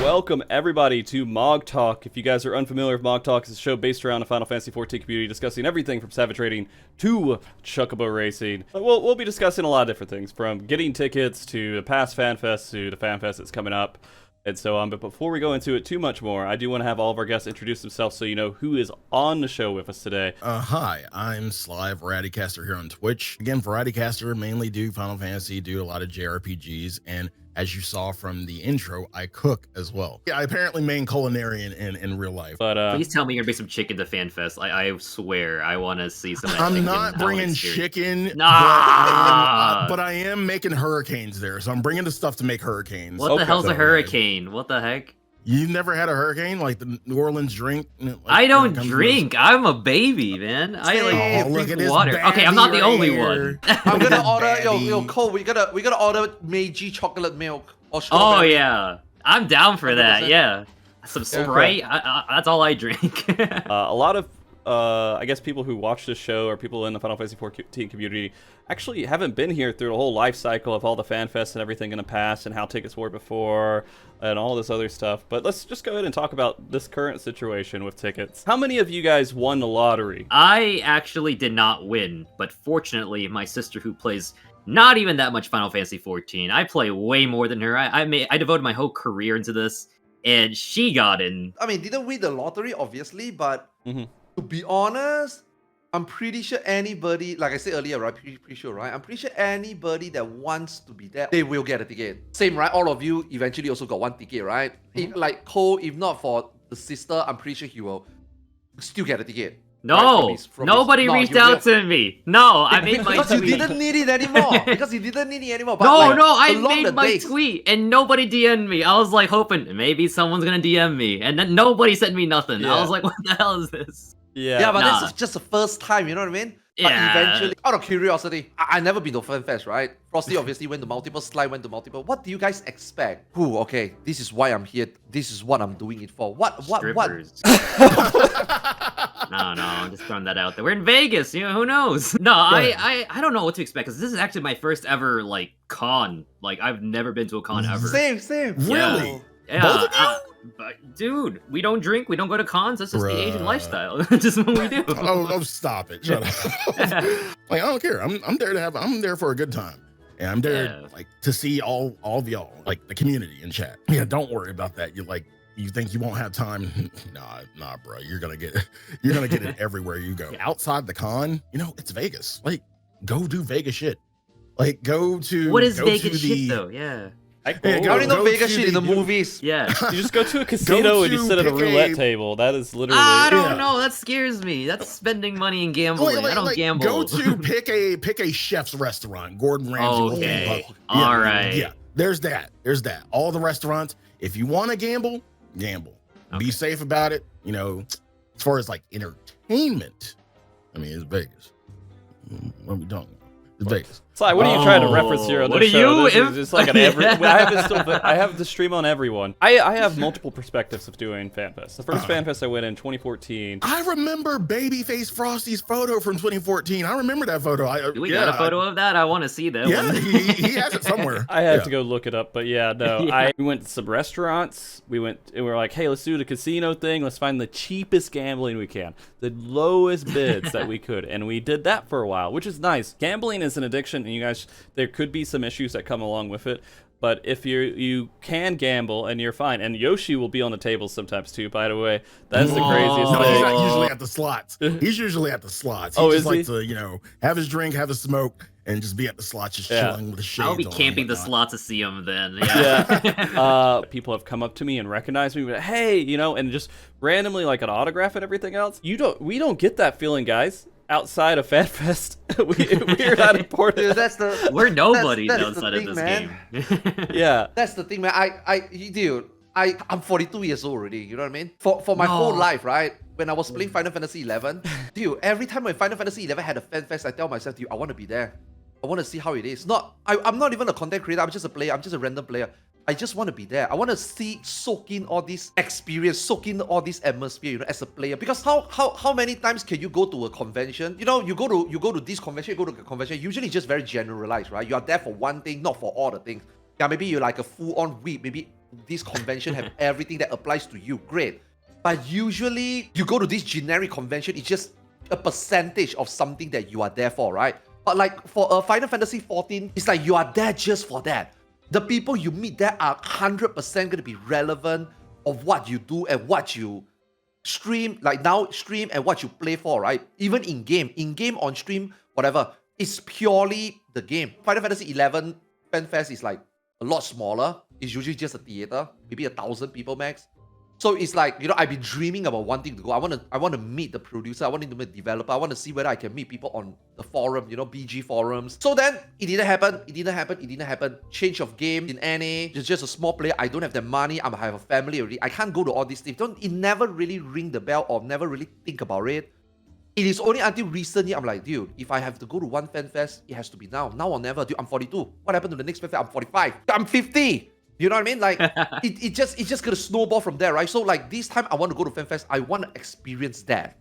welcome everybody to Mog Talk. If you guys are unfamiliar with Mog Talk, it's a show based around the Final Fantasy XIV community discussing everything from Savage Raiding to Chocobo Racing. We'll be discussing a lot of different things, from getting tickets to the past FanFest to the FanFest that's coming up, and so on. But before we go into it too much more, I do want to have all of our guests introduce themselves so you know who is on the show with us today. Hi, I'm Sly VarietyCaster here on Twitch. Again, VarietyCaster, mainly do Final Fantasy, do a lot of JRPGs, and as you saw from the intro, I cook as well. Yeah, I apparently main culinarian in real life. But please tell me you're gonna bring some chicken to FanFest. I swear, I want to see some of that I'm chicken. not bringing chicken, Nah. but I am making hurricanes there. So I'm bringing the stuff to make hurricanes. What the hell's a hurricane? What the heck? You've never had a hurricane? Like the New Orleans drink? Like, I don't drink. I'm a baby, man. I drink water. Okay, I'm not the only one. I'm gonna order, yo, Cole. We gotta order Meiji chocolate milk. Or strawberry. Oh yeah, I'm down for that. Yeah, some Sprite. That's all I drink. a lot of I guess people who watch this show or people in the Final Fantasy XIV community actually haven't been here through the whole life cycle of all the FanFests and everything in the past and how tickets were before and all this other stuff. But let's just go ahead and talk about this current situation with tickets. How many of you guys won the lottery? I actually did not win, but fortunately, my sister, who plays not even that much Final Fantasy XIV, I play way more than her. I devoted my whole career into this, and she got in. I mean, didn't win the lottery, obviously, but to be honest, I'm pretty sure anybody, like I said earlier, right? Pretty sure, right? I'm pretty sure anybody that wants to be there, they will get a ticket. Same, right? All of you eventually also got one ticket, right? If, like Cole, if not for the sister, I'm pretty sure he will still get a ticket. No, right? Nobody reached out to me. No, I made my tweet. Because you didn't need it anymore. Because you didn't need it anymore. But I made my tweet and nobody DM'd me. I was like hoping maybe someone's gonna DM me, and then nobody sent me nothing. Yeah. I was like, what the hell is this? Yeah, but this is just the first time, you know what I mean? Yeah. But eventually, out of curiosity, I never been to FanFest, right? Frosty obviously went to multiple, Sly went to multiple. What do you guys expect? Okay, this is why I'm here. This is what I'm doing it for. What? Strippers. No, I'm just throwing that out there. We're in Vegas, who knows? No, I don't know what to expect, because this is actually my first ever, like, con. Like, I've never been to a con ever. Same. Really? Yeah. Both of you? But, dude, we don't drink, we don't go to cons, that's just the Asian lifestyle. That's just what we do. Oh, stop it. Shut up. Like, I don't care. I'm there for a good time. And I'm there like to see all of y'all, like the community in chat. Yeah, don't worry about that. You think you won't have time? Nah, bro. You're gonna get it everywhere you go. Outside the con, it's Vegas. Like, go do Vegas shit. Like, go to what is Vegas shit though? Yeah. I already know Vegas shit in the movies. Yeah. You just go to a casino and you sit at a roulette table. That is literally. I don't know. That scares me. That's spending money and gambling. I don't gamble. Go to pick a chef's restaurant. Gordon Ramsay. Okay. All right. Yeah. There's that. All the restaurants. If you want to gamble. Okay. Be safe about it. As far as like entertainment, I mean, it's Vegas. What are we talking about? It's Vegas. Sly, what are you trying to reference here on this show? This is just like an every. I have the stream on everyone. I have multiple perspectives of doing FanFest. The first FanFest I went in 2014. I remember Babyface Frosty's photo from 2014. I remember that photo. We got a photo of that. I want to see that. Yeah, one. he has it somewhere. I have to go look it up, but yeah, no. We went to some restaurants. We went and we were like, hey, let's do the casino thing. Let's find the cheapest gambling we can, the lowest bids that we could, and we did that for a while, which is nice. Gambling is an addiction. And you guys, there could be some issues that come along with it, but if you can gamble and you're fine, and Yoshi will be on the table sometimes too, by the way. That's the craziest No, thing. he's not usually at the slots. He's usually at the slots. He just likes to, have his drink, have a smoke, and just be at the slots, just chilling with the shades on. I'll be camping the slots to see him then. Yeah. People have come up to me and recognized me, but hey, and just randomly like an autograph and everything else. We don't get that feeling, guys. Outside of FanFest, we're not important. Dude, we're nobody that's outside of this game. Yeah, that's the thing, man. I'm 42 years old already. You know what I mean? For my whole life, right? When I was playing Final Fantasy XI, dude, every time when Final Fantasy XI had a FanFest, I tell myself, dude, I want to be there. I want to see how it is. I'm not even a content creator. I'm just a player. I'm just a random player. I just want to be there. I want to soak in all this experience, soak in all this atmosphere, as a player. Because how many times can you go to a convention? You go to this convention, you go to a convention. Usually it's just very generalized, right? You are there for one thing, not for all the things. Yeah, maybe you're like a full-on week, maybe this convention have everything that applies to you, great. But usually you go to this generic convention, it's just a percentage of something that you are there for, right? But like for a Final Fantasy 14, it's like you are there just for that. The people you meet there are 100% going to be relevant of what you do and what you stream, like now stream and what you play for, right? Even in-game, on stream, whatever. It's purely the game. Final Fantasy 11 Fan Fest is like a lot smaller. It's usually just a theater, maybe 1,000 people max. So it's like, you know, I've been dreaming about wanting to go. I want to meet the producer. I want to meet the developer. I want to see whether I can meet people on the forum, you know, BG forums. So then it didn't happen. Change of game in NA. It's just a small player. I don't have the money. I have a family already. I can't go to all these things. It never really ring the bell or never really think about it. It is only until recently I'm like, dude, if I have to go to one fan fest, it has to be now. Now or never. Dude, I'm 42. What happened to the next fan fest? I'm 45. I'm 50. You know what I mean? Like, it's just gonna snowball from there, right? So like this time I want to go to FanFest. I want to experience that.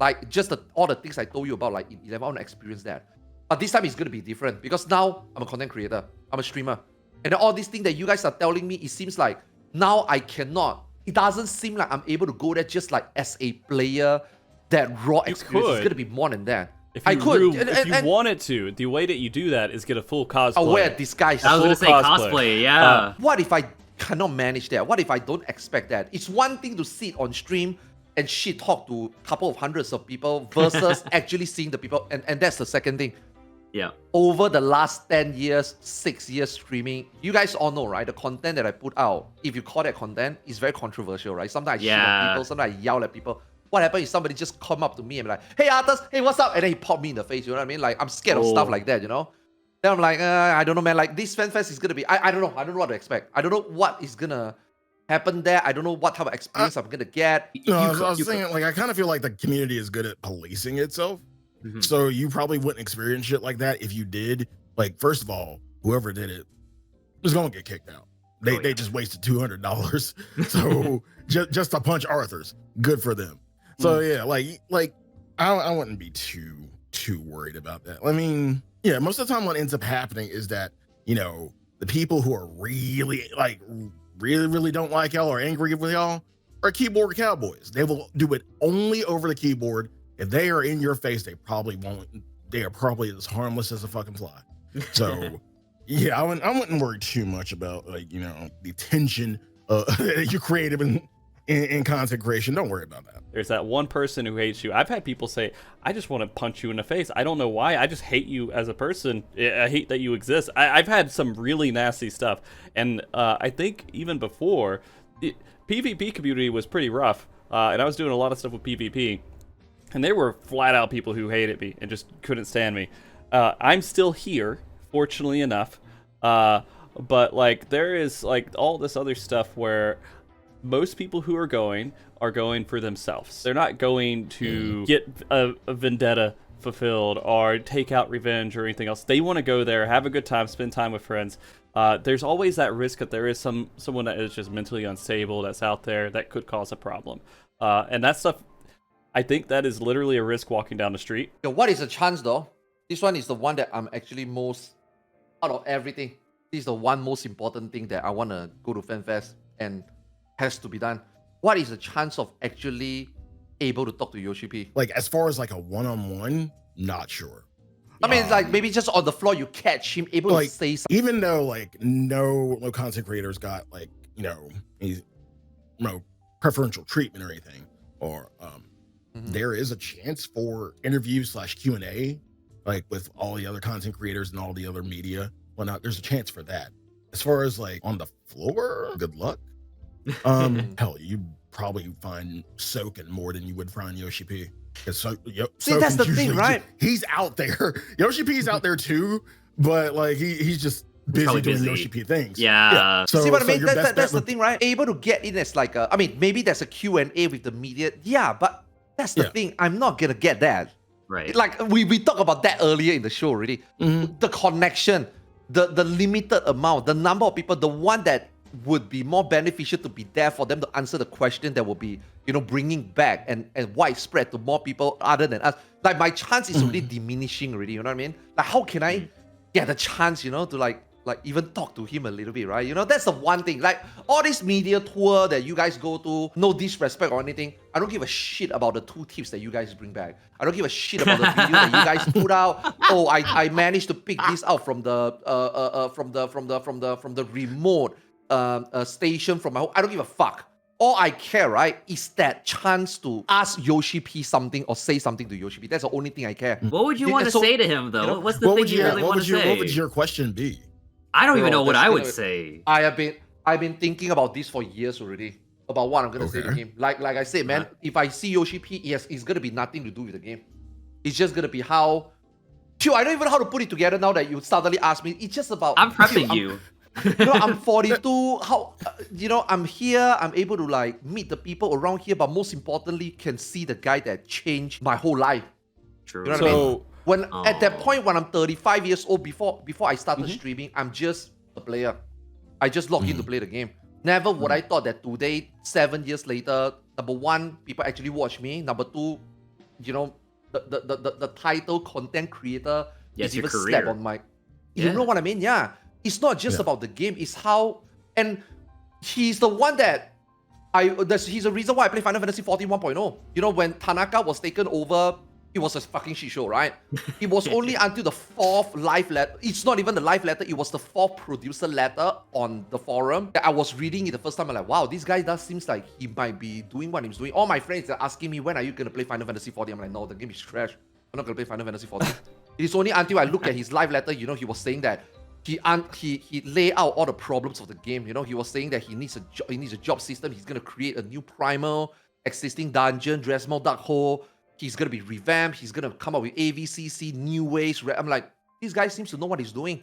Like just all the things I told you about, like in 11, I want to experience that. But this time it's gonna be different because now I'm a content creator. I'm a streamer. And then all these things that you guys are telling me, it seems like now I cannot. It doesn't seem like I'm able to go there just like as a player. That raw experience is gonna be more than that. If you wanted to, the way that you do that is get a full cosplay. I'll wear a disguise. I was gonna say cosplay, yeah. What if I cannot manage that? What if I don't expect that? It's one thing to sit on stream and shit talk to a couple of hundreds of people versus actually seeing the people, and that's the second thing. Yeah. Over the last 10 years, 6 years streaming, you guys all know, right? The content that I put out, if you call that content, is very controversial, right? Sometimes I shit on people, sometimes I yell at people. What happens is somebody just come up to me and be like, hey, Arthars, hey, what's up? And then he popped me in the face, you know what I mean? Like, I'm scared of stuff like that, you know? Then I'm like, I don't know, man. Like, this FanFest is going to be, I don't know. I don't know what to expect. I don't know what is going to happen there. I don't know what type of experience I'm going to get. No, I was saying, like, I kind of feel like the community is good at policing itself. So you probably wouldn't experience shit like that if you did. Like, first of all, whoever did it was going to get kicked out. They just wasted $200. So just to punch Arthars, good for them. So yeah, like I wouldn't be too worried about that. I mean, yeah, most of the time what ends up happening is that, you know, the people who are really don't like y'all or angry with y'all are keyboard cowboys. They will do it only over the keyboard. If they are in your face, they probably won't. They are probably as harmless as a fucking fly. So yeah, I wouldn't worry too much about, like, you know, the tension that you created in content creation. Don't worry about that. There's that one person who hates you. I've had people say, I just want to punch you in the face. I don't know why. I just hate you as a person. I hate that you exist. I've had some really nasty stuff. And I think even before, PvP community was pretty rough. And I was doing a lot of stuff with PvP. And there were flat out people who hated me and just couldn't stand me. I'm still here, fortunately enough. But like there is like all this other stuff where most people who are going for themselves. They're not going to get a vendetta fulfilled or take out revenge or anything else. They want to go there, have a good time, spend time with friends. There's always that risk that there is someone that is just mentally unstable that's out there that could cause a problem. And that stuff, I think that is literally a risk walking down the street. Yo, what is the chance though? This one is the one that I'm actually most, out of everything, this is the one most important thing that I want to go to FanFest and has to be done. What is the chance of actually able to talk to Yoshi P? Like, as far as like a one-on-one, not sure. I mean, like maybe just on the floor you catch him able to say something. Even though like no content creators got like, you know, preferential treatment or anything, or there is a chance for interview/Q&A, like with all the other content creators and all the other media. Well, not there's a chance for that. As far as like on the floor, good luck. Hell, you probably find Soken more than you would find Yoshi P. See, that's the thing, right? He's out there. Yoshi P's out there too, but like he's just busy doing Yoshi P things. Yeah. So, see what I mean? That's the thing, right? Able to get in as like I mean, maybe there's a Q&A with the media. Yeah, but that's the thing. I'm not gonna get that. Right. Like we talked about that earlier in the show already. The connection, the limited amount, the number of people, the one that would be more beneficial to be there for them to answer the question that will be, you know, bringing back and widespread to more people other than us. Like my chance is already diminishing already, you know what I mean? Like how can I get a chance, you know, to like like even talk to him a little bit, right? You know, that's the one thing. Like all this media tour that you guys go to, no disrespect or anything. I don't give a shit about the 2 tips that you guys bring back. I don't give a shit about the video that you guys put out. Oh, I managed to pick this out from the remote station from my home. I don't give a fuck. All I care, right, is that chance to ask Yoshi P something or say something to Yoshi P. That's the only thing I care. What would you want to say to him, though? You know, what's the thing you really want to say? What would your question be? I don't even know what I would say. I've been thinking about this for years already. About what I'm gonna say to him. Like I said, man, if I see Yoshi P, yes, it's gonna be nothing to do with the game. It's just gonna be how. Phew, I don't even know how to put it together now that you suddenly ask me. It's just about. I'm prepping you. You know, I'm 42. How, you know, I'm here. I'm able to like meet the people around here, but most importantly, can see the guy that changed my whole life. True. You know what I mean? When at that point when I'm 35 years old, before I started streaming, I'm just a player. I just log in to play the game. Never would I thought that today, 7 years later, number one, people actually watch me. Number two, you know, the title content creator is even slapped on my. You know what I mean? Yeah. It's not just about the game, it's how, and he's the one that he's the reason why I play Final Fantasy XIV 1.0. You know, when Tanaka was taken over, it was a fucking shit show, right? It was only until the 4th live letter, it's not even the live letter, it was the 4th producer letter on the forum that I was reading it the first time. I'm like, wow, this guy does seems like he might be doing what he's doing. All my friends are asking me, when are you going to play Final Fantasy XIV? I'm like, no, the game is trash. I'm not going to play Final Fantasy XIV. It is only until I look at his live letter, you know, he was saying that he laid out all the problems of the game. You know, he was saying that he needs a job system. He's gonna create a new primal, existing dungeon, Dresmo Dark Hole. He's gonna be revamped. He's gonna come up with AVCC, new ways. I'm like, this guy seems to know what he's doing.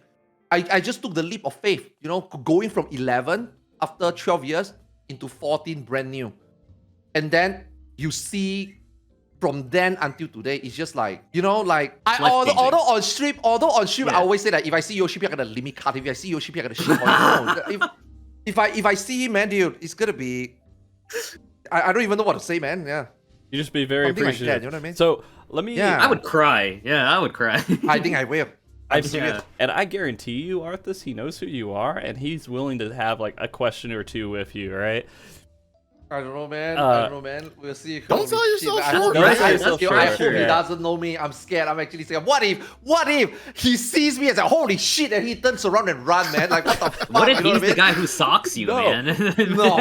I just took the leap of faith. You know, going from 11 after 12 years into 14 brand new, and then you see. From then until today, it's just like, you know, like although on stream, I always say that if I see Yoshi P, I'm gonna limit cut. If I see Yoshi P, I'm gonna shit on him. If I see him, man, dude, it's gonna be. I don't even know what to say, man. Yeah. You just be very appreciative. Like that, you know what I mean? So let me. Yeah. I would cry. Yeah, I would cry. I think I will. And I guarantee you, Arthas, he knows who you are, and he's willing to have like a question or two with you, right? I don't know, man. We'll see. Don't sell yourself short. I hope he doesn't know me. I'm scared. I'm actually saying, what if he sees me as a holy shit and he turns around and run, man? Like, what the fuck? What if he's the guy who socks you, man? No.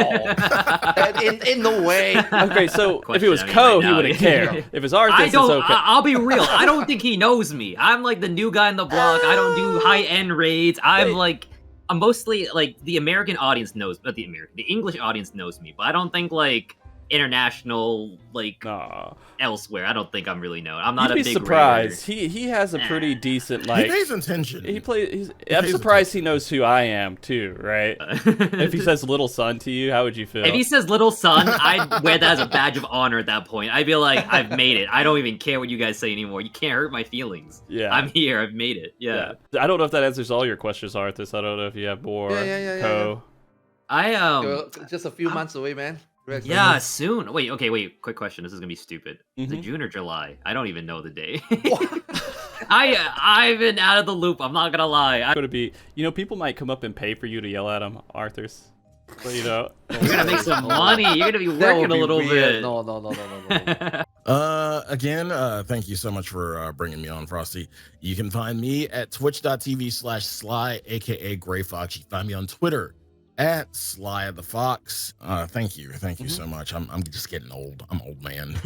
in no way. Okay, so if it was Ko, he wouldn't care. If it's Arthas, it's okay. I'll be real. I don't think he knows me. I'm like the new guy in the block. I don't do high-end raids. I'm mostly like the American audience knows, but the English audience knows me, but I don't think like international elsewhere. I don't think I'm really known. I'm not a big surprised. He has a pretty decent like. He pays attention. I'm surprised he knows who I am too, right? If he says little son to you, how would you feel? If he says little son, I'd wear that as a badge of honor at that point. I'd be like, I've made it. I don't even care what you guys say anymore. You can't hurt my feelings. Yeah, I'm here. I've made it. Yeah. I don't know if that answers all your questions, Arthas. I don't know if you have more. Ko. Just a few months away, man. Yeah, soon. Wait. Quick question. This is gonna be stupid. Is it June or July? I don't even know the day. I've been out of the loop. I'm not gonna lie. It's gonna be. You know, people might come up and pay for you to yell at them, Arthars. But you know, you're gonna make some money. You're gonna be working a little bit. No. Again, thank you so much for bringing me on, Frosty. You can find me at twitch.tv/Sly, aka Gray Fox. You can find me on Twitter at Sly the Fox. Thank you so much. I'm just getting old. I'm old man.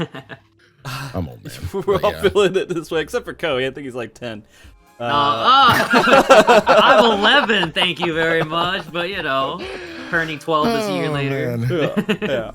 I'm old man. We're all feeling it this way, except for Ko. I think he's like 10. I'm 11. Thank you very much. But you know, turning 12 this year later. Yeah.